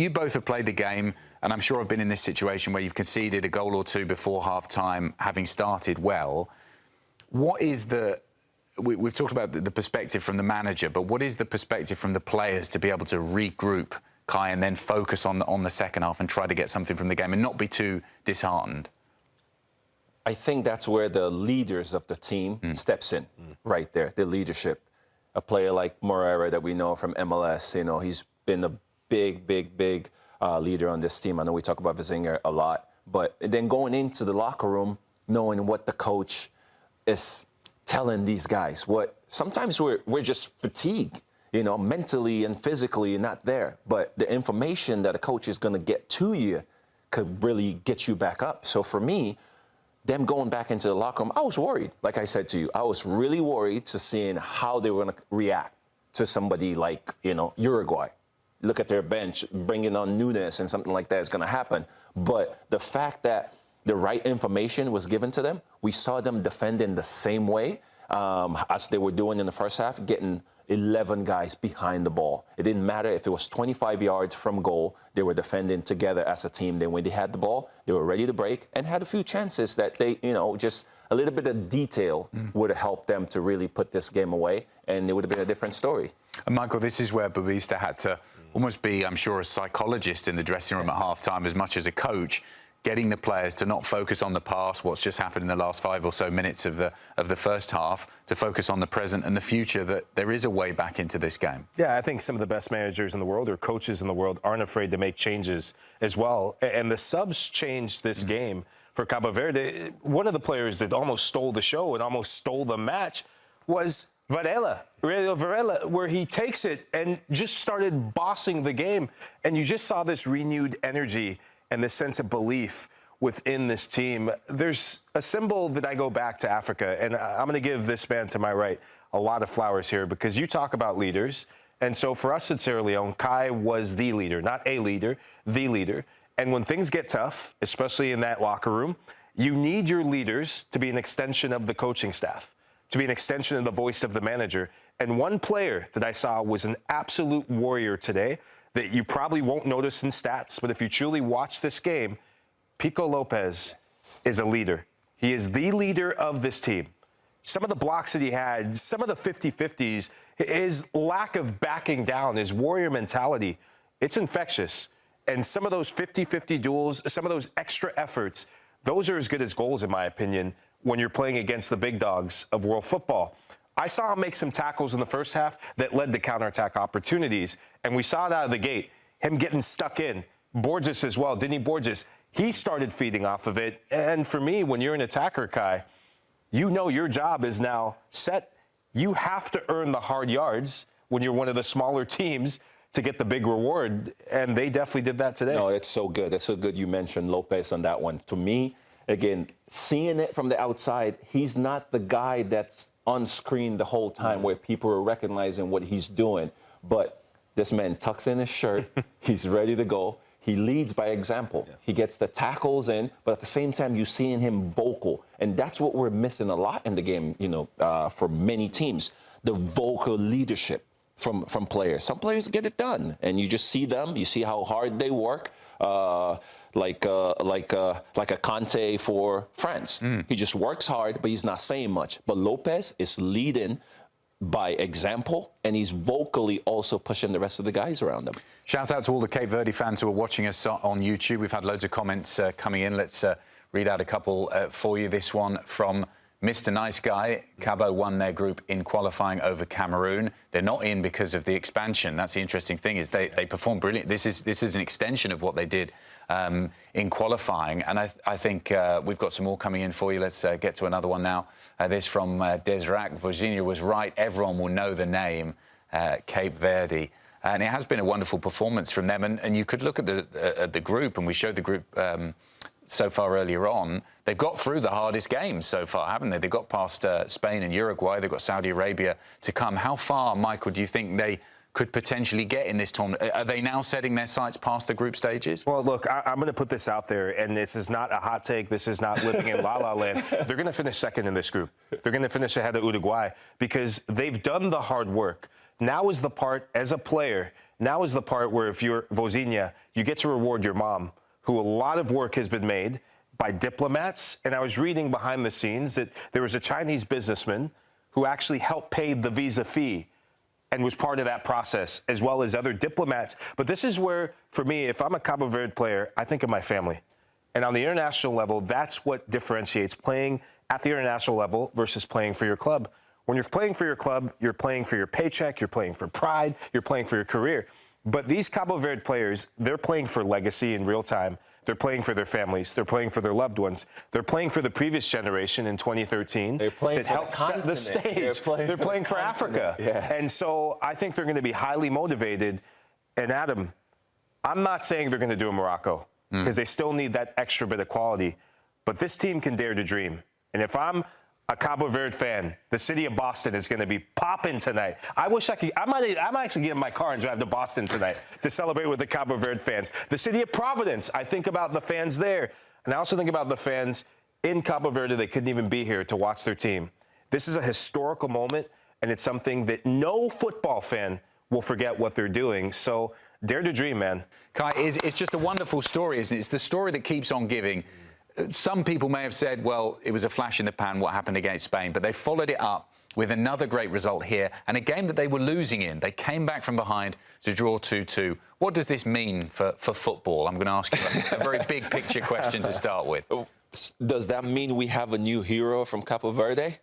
you both have played the game, and I'm sure I've been in this situation where you've conceded a goal or two before half-time, having started well. What is we've talked about the perspective from the manager, but what is the perspective from the players to be able to regroup, Kai, and then focus on the second half and try to get something from the game and not be too disheartened? I think that's where the leaders of the team steps in, right there, the leadership. A player like Moreira that we know from MLS, you know, he's been a big leader on this team. I know we talk about Vizinger a lot, but then going into the locker room, knowing what the coach is telling these guys, sometimes we're just fatigued, you know, mentally and physically not there, but the information that a coach is going to get to you could really get you back up. So for me, them going back into the locker room, I was worried. Like I said to you, I was really worried to seeing how they were going to react to somebody like, you know, Uruguay. Look at their bench, bringing on Núñez and something like that is going to happen. But the fact that the right information was given to them, we saw them defending the same way as they were doing in the first half, getting 11 guys behind the ball. It didn't matter if it was 25 yards from goal. They were defending together as a team. Then when they had the ball, they were ready to break and had a few chances that they, you know, just a little bit of detail would have helped them to really put this game away, and it would have been a different story. And Michael, this is where Bubista had to almost be, I'm sure, a psychologist in the dressing room at half-time as much as a coach, getting the players to not focus on the past, what's just happened in the last 5 or so minutes of the first half, to focus on the present and the future, that there is a way back into this game. Yeah, I think some of the best managers in the world or coaches in the world aren't afraid to make changes as well. And the subs changed this game for Cabo Verde. One of the players that almost stole the show and almost stole the match was Varela, Aurelio Varela, where he takes it and just started bossing the game. And you just saw this renewed energy and this sense of belief within this team. There's a symbol that I go back to Africa, and I'm going to give this man to my right a lot of flowers here, because you talk about leaders. And so for us at Sierra Leone, Kai was the leader, not a leader, the leader. And when things get tough, especially in that locker room, you need your leaders to be an extension of the coaching staff, to be an extension of the voice of the manager. And one player that I saw was an absolute warrior today that you probably won't notice in stats, but if you truly watch this game, Pico Lopez is a leader. He is the leader of this team. Some of the blocks that he had, some of the 50-50s, his lack of backing down, his warrior mentality, it's infectious. And some of those 50-50 duels, some of those extra efforts, those are as good as goals, in my opinion, when you're playing against the big dogs of world football. I saw him make some tackles in the first half that led to counterattack opportunities, and we saw it out of the gate, him getting stuck in. Borges as well, Denny Borges, he started feeding off of it. And for me, when you're an attacker, Kai, you know your job is now set. You have to earn the hard yards when you're one of the smaller teams to get the big reward, and they definitely did that today. No, it's so good. It's so good you mentioned Lopez on that one. To me, again, seeing it from the outside, he's not the guy that's on screen the whole time where people are recognizing what he's doing. But this man tucks in his shirt. He's ready to go. He leads by example. Yeah. He gets the tackles in, but at the same time, you're seeing him vocal. And that's what we're missing a lot in the game, you know, for many teams, the vocal leadership from players. Some players get it done, and you just see them. You see how hard they work. Like a Conte for France. He just works hard, but he's not saying much. But Lopez is leading by example, and he's vocally also pushing the rest of the guys around him. Shout out to all the Cape Verde fans who are watching us on YouTube. We've had loads of comments coming in. Let's read out a couple for you. This one from Mr. Nice Guy. Cabo won their group in qualifying over Cameroon. They're not in because of the expansion. That's the interesting thing, is they performed brilliant. This is an extension of what they did in qualifying. And I think we've got some more coming in for you. Let's get to another one now. This from Desrac. Virginia was right. Everyone will know the name Cape Verde. And it has been a wonderful performance from them. And you could look at the group, and we showed the group so far earlier on. They've got through the hardest games so far, haven't they? They've got past Spain and Uruguay. They've got Saudi Arabia to come. How far, Michael, do you think they could potentially get in this tournament? Are they now setting their sights past the group stages? Well, look, I'm going to put this out there, and this is not a hot take. This is not living in la-la land. They're going to finish second in this group. They're going to finish ahead of Uruguay because they've done the hard work. Now is the part, as a player, Now is the part where if you're Vozinha, you get to reward your mom, who a lot of work has been made by diplomats. And I was reading behind the scenes that there was a Chinese businessman who actually helped pay the visa fee and was part of that process, as well as other diplomats. But this is where, for me, if I'm a Cabo Verde player, I think of my family. And on the international level, that's what differentiates playing at the international level versus playing for your club. When you're playing for your club, you're playing for your paycheck, you're playing for pride, you're playing for your career. But these Cabo Verde players, they're playing for legacy in real time. They're playing for their families. They're playing for their loved ones. They're playing for the previous generation in 2013 They're playing that for helped set the stage. They're playing for Africa. Yes. And so I think they're going to be highly motivated. And Adam, I'm not saying they're going to do a Morocco because they still need that extra bit of quality. But this team can dare to dream. And if I'm a Cabo Verde fan, the city of Boston is going to be popping tonight. I wish I could. I might actually get in my car and drive to Boston tonight to celebrate with the Cabo Verde fans. The city of Providence, I think about the fans there. And I also think about the fans in Cabo Verde that couldn't even be here to watch their team. This is a historical moment, and it's something that no football fan will forget what they're doing. So dare to dream, man. Kai, it's just a wonderful story, isn't it? It's the story that keeps on giving. Some people may have said, well, it was a flash in the pan what happened against Spain, but they followed it up with another great result here and a game that they were losing in. They came back from behind to draw 2-2. What does this mean for football? I'm going to ask you a very big picture question to start with. Does that mean we have a new hero from Cape Verde?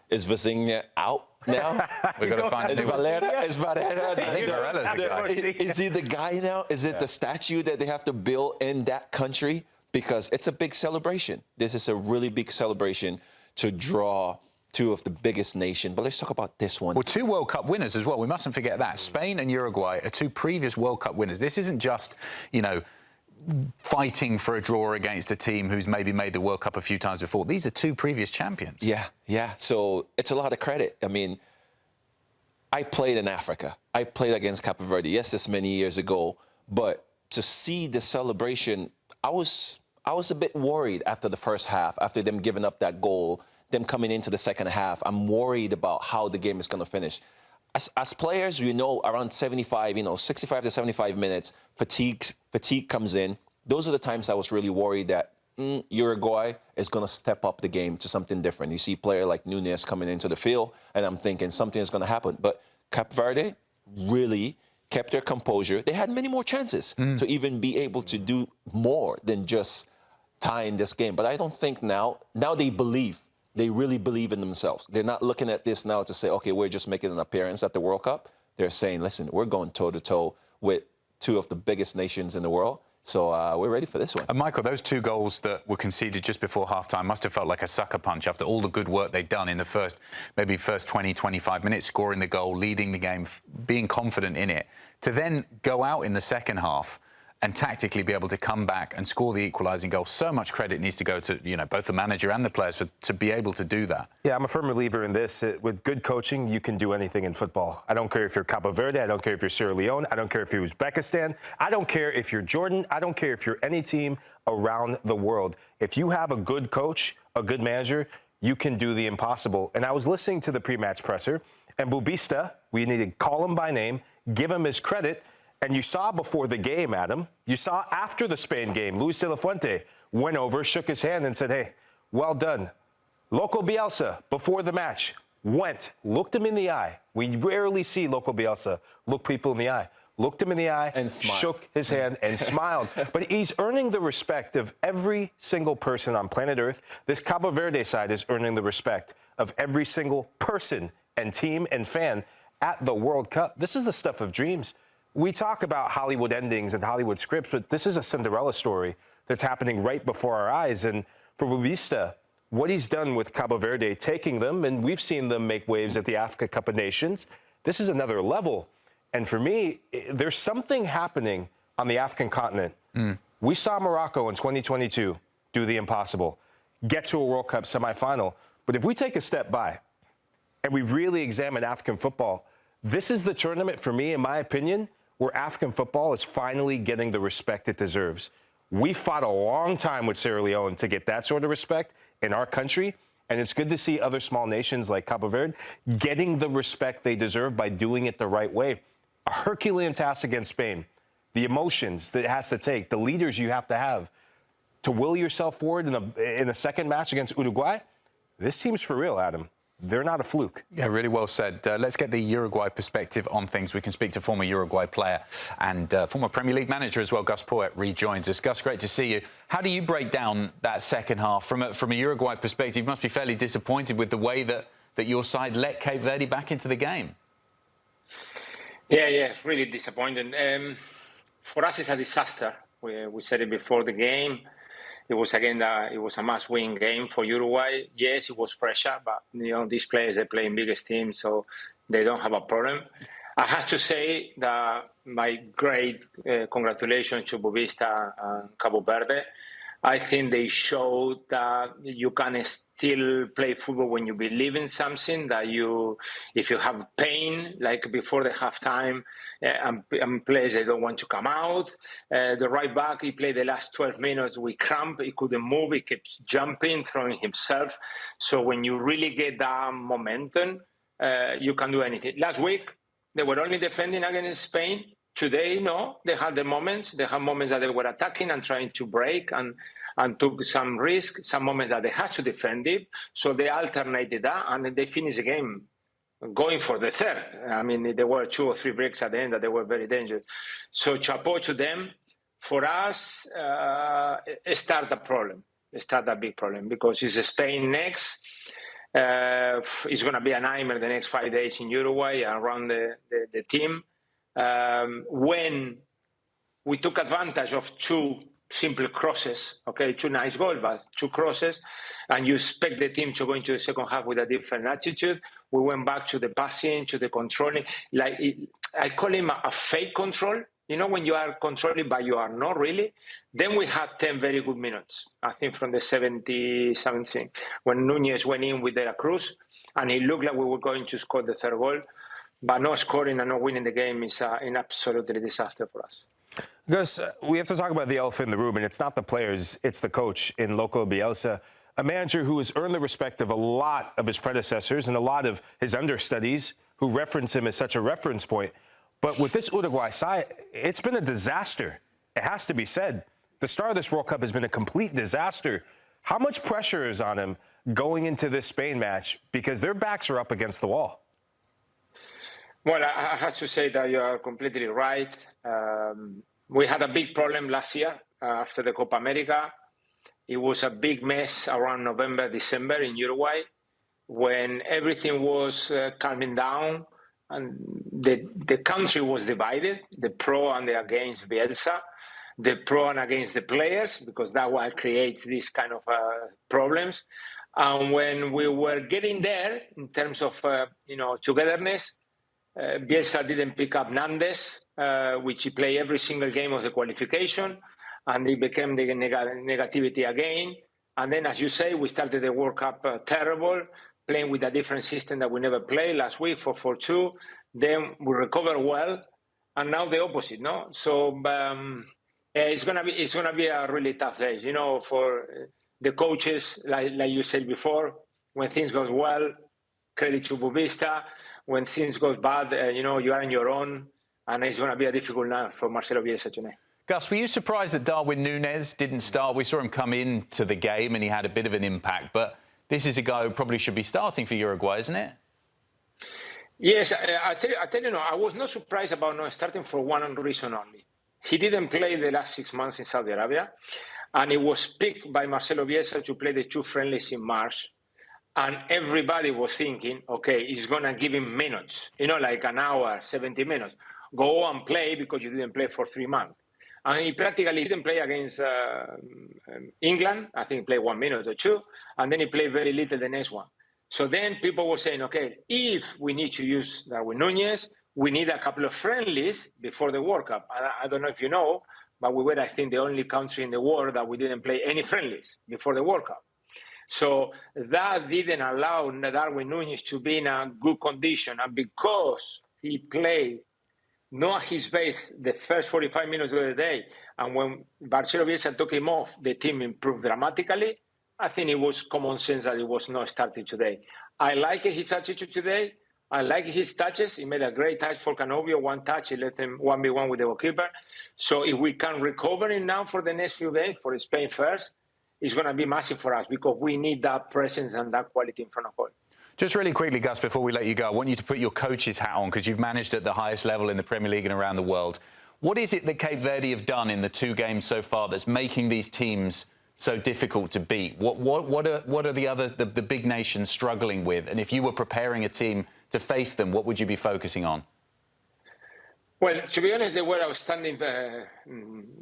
Is Vozinha out now? We've got to find Is Valera? Is Valera? I think Varela's the guy. Is he the guy now? Is it the statue that they have to build in that country? Because it's a big celebration. This is a really big celebration to draw two of the biggest nations. But let's talk about this one. Well, two World Cup winners as well. We mustn't forget that. Spain and Uruguay are two previous World Cup winners. This isn't just, you know, fighting for a draw against a team who's maybe made the World Cup a few times before. These are two previous champions. Yeah. So it's a lot of credit. I mean, I played in Africa. I played against Cape Verde. Yes, this many years ago. But to see the celebration, I was a bit worried after the first half, after them giving up that goal, them coming into the second half. I'm worried about how the game is going to finish. As players, you know, around 65 to 75 minutes, fatigue comes in. Those are the times I was really worried that Uruguay is going to step up the game to something different. You see a player like Núñez coming into the field, and I'm thinking something is going to happen. But Cape Verde really kept their composure. They had many more chances to even be able to do more than just tying this game. But I don't think now they believe. They really believe in themselves. They're not looking at this now to say, okay, we're just making an appearance at the World Cup. They're saying, listen, we're going toe-to-toe with two of the biggest nations in the world. So we're ready for this one. And Michael, those two goals that were conceded just before halftime must have felt like a sucker punch after all the good work they'd done in the first 20, 25 minutes, scoring the goal, leading the game, being confident in it. To then go out in the second half and tactically be able to come back and score the equalising goal. So much credit needs to go to, you know, both the manager and the players to be able to do that. Yeah, I'm a firm believer in this. With good coaching, you can do anything in football. I don't care if you're Cabo Verde. I don't care if you're Sierra Leone. I don't care if you're Uzbekistan. I don't care if you're Jordan. I don't care if you're any team around the world. If you have a good coach, a good manager, you can do the impossible. And I was listening to the pre-match presser, and Bubista, we need to call him by name, give him his credit. And you saw before the game, Adam, you saw after the Spain game, Luis de la Fuente went over, shook his hand and said, hey, well done. Loco Bielsa, before the match, looked him in the eye. We rarely see Loco Bielsa look people in the eye. Looked him in the eye, and smiled. shook his hand and smiled. But he's earning the respect of every single person on planet Earth. This Cabo Verde side is earning the respect of every single person and team and fan at the World Cup. This is the stuff of dreams. We talk about Hollywood endings and Hollywood scripts, but this is a Cinderella story that's happening right before our eyes. And for Bubista, what he's done with Cabo Verde, taking them, and we've seen them make waves at the Africa Cup of Nations, this is another level. And for me, there's something happening on the African continent. We saw Morocco in 2022 do the impossible, get to a World Cup semifinal. But if we take a step by and we really examine African football, this is the tournament, for me, in my opinion, where African football is finally getting the respect it deserves. We fought a long time with Sierra Leone to get that sort of respect in our country, and it's good to see other small nations like Cabo Verde getting the respect they deserve by doing it the right way. a Herculean task against Spain. The emotions that it has to take, the leaders you have to have to will yourself forward in a second match against Uruguay. This team's for real, Adam. They're not a fluke. Yeah, really well said. Let's get the Uruguay perspective on things. We can speak to former Uruguay player and former Premier League manager as well. Gus Poyet rejoins us. Gus, great to see you. How do you break down that second half? From a Uruguay perspective, you must be fairly disappointed with the way that your side let Cape Verde back into the game. Yeah, really disappointing. For us, it's a disaster. We said it before the game. It was a must-win game for Uruguay. Yes, it was pressure, but these players, they play in biggest teams, so they don't have a problem. I have to say that my great congratulations to Bubista and Cabo Verde. I think they showed that you can still play football when you believe in something, that if you have pain, like before the halftime, and players, they don't want to come out. The right back, he played the last 12 minutes with cramp. He couldn't move. He kept jumping, throwing himself. So when you really get that momentum, you can do anything. Last week, they were only defending against Spain. Today, no, they had the moments. They had moments that they were attacking and trying to break and took some risk, some moments that they had to defend it. So they alternated that, and they finished the game going for the third. I mean, there were 2 or 3 breaks at the end that they were very dangerous. So chapeau to them. For us, it started a problem. It started a big problem because it's Spain next. It's going to be a nightmare the next 5 days in Uruguay around the team. When we took advantage of 2 simple crosses, 2 nice goals, but 2 crosses, and you expect the team to go into the second half with a different attitude, we went back to the passing, to the controlling. I call him a fake control. When you are controlling, but you are not really. Then we had 10 very good minutes, I think from the 70-something, when Núñez went in with De La Cruz, and it looked like we were going to score the third goal. But no scoring and no winning the game is an absolutely disaster for us. Gus, we have to talk about the elephant in the room, and it's not the players, it's the coach in Loco Bielsa, a manager who has earned the respect of a lot of his predecessors and a lot of his understudies who reference him as such a reference point. But with this Uruguay side, it's been a disaster. It has to be said. The start of this World Cup has been a complete disaster. How much pressure is on him going into this Spain match? Because their backs are up against the wall. Well, I have to say that you are completely right. We had a big problem last year after the Copa America. It was a big mess around November, December in Uruguay when everything was calming down and the country was divided, the pro and the against Bielsa, the pro and against the players, because that what creates these kind of problems. And when we were getting there in terms of togetherness, Bielsa didn't pick up Nandes, which he played every single game of the qualification, and it became the negativity again. And then, as you say, we started the World Cup terrible, playing with a different system that we never played last week, 4-4-2. Then we recovered well, and now the opposite, no? So it's gonna be a really tough day, for the coaches, like you said before. When things go well, credit to Bubista. When things go bad, you are on your own, and it's going to be a difficult night for Marcelo Bielsa tonight. Gus, were you surprised that Darwin Núñez didn't start? We saw him come into the game, and he had a bit of an impact. But this is a guy who probably should be starting for Uruguay, isn't it? Yes, I tell you, I was not surprised about not starting for one reason only. He didn't play the last 6 months in Saudi Arabia, and he was picked by Marcelo Bielsa to play the 2 friendlies in March. And everybody was thinking, okay, he's going to give him minutes, like an hour, 70 minutes. Go and play because you didn't play for 3 months. And he practically didn't play against England. I think he played 1 minute or 2. And then he played very little the next one. So then people were saying, okay, if we need to use Darwin Núñez, we need a couple of friendlies before the World Cup. I don't know if you know, but we were, I think, the only country in the world that we didn't play any friendlies before the World Cup. So that didn't allow Darwin Núñez to be in a good condition. And because he played not at his base the first 45 minutes of the day, and when Marcelo Bielsa took him off, the team improved dramatically, I think it was common sense that he was not starting today. I like his attitude today. I like his touches. He made a great touch for Canovio, one touch. He let him 1v1 with the goalkeeper. So if we can recover him now for the next few games, for Spain first, it's going to be massive for us because we need that presence and that quality in front of goal. Just really quickly, Gus, before we let you go, I want you to put your coach's hat on because you've managed at the highest level in the Premier League and around the world. What is it that Cape Verde have done in the 2 games so far that's making these teams so difficult to beat? What are the big nations struggling with? And if you were preparing a team to face them, what would you be focusing on? Well, to be honest, they were outstanding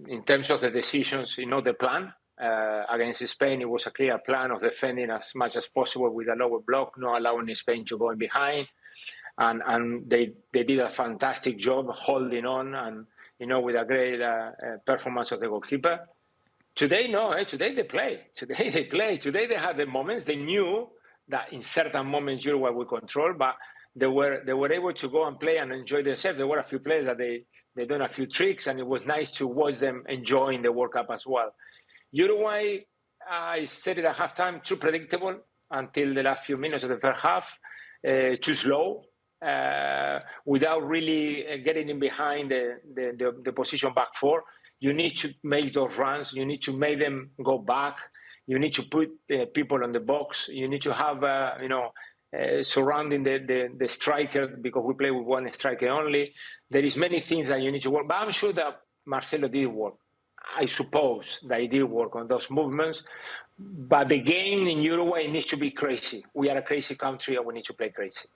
in terms of the decisions, the plan. Against Spain, it was a clear plan of defending as much as possible with a lower block, not allowing Spain to go in behind. And they did a fantastic job holding on and, with a great performance of the goalkeeper. Today, no. Today they play. Today they had the moments. They knew that in certain moments Uruguay would control, but they were able to go and play and enjoy themselves. There were a few players that they done a few tricks, and it was nice to watch them enjoying the World Cup as well. Uruguay, I said it at halftime, too predictable until the last few minutes of the first half, too slow, without really getting in behind the position back 4. You need to make those runs. You need to make them go back. You need to put people on the box. You need to have, surrounding the striker, because we play with one striker only. There is many things that you need to work. But I'm sure that Marcelo did work. I suppose that he did work on those movements. But the game in Uruguay needs to be crazy. We are a crazy country and we need to play crazy.